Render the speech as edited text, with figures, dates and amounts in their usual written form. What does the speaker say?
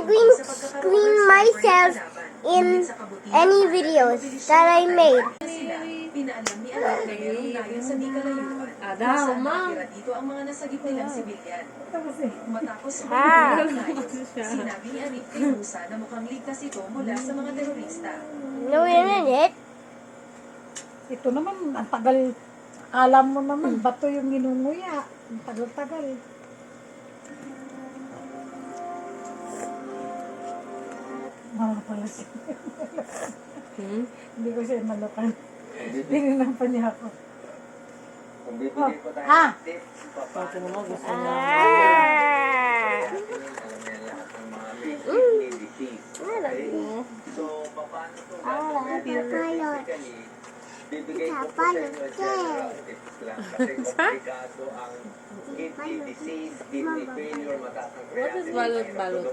green screen myself in any videos that I made. Pinaalam ni Anak na mayroong dayon sa di kalayuan. Adaw, ma. Nakatira dito ang mga nasagip nilang sibilyan. Matapos Ah. sinabi ni Anik kay Musa na mukhang ligtas ito mula sa mga terorista. No, isn't it? Ito naman, ang tagal. Alam mo naman, bato yung ginunguya. Ang tagal-tagal. Mama pala siya. Hindi ko siya nalakan. Tinignan pa niya ako. Kung bibigay ko tayo Ah! ng tips, Pati naman gusto niya. Ah. alam niya lahat ng mga may disease. Okay? So, paano ito? Basically, bibigay ko po sa inyo general tips lang. Kasi komplikado ang kidney disease, kidney failure, mataas ang What is balot-balot?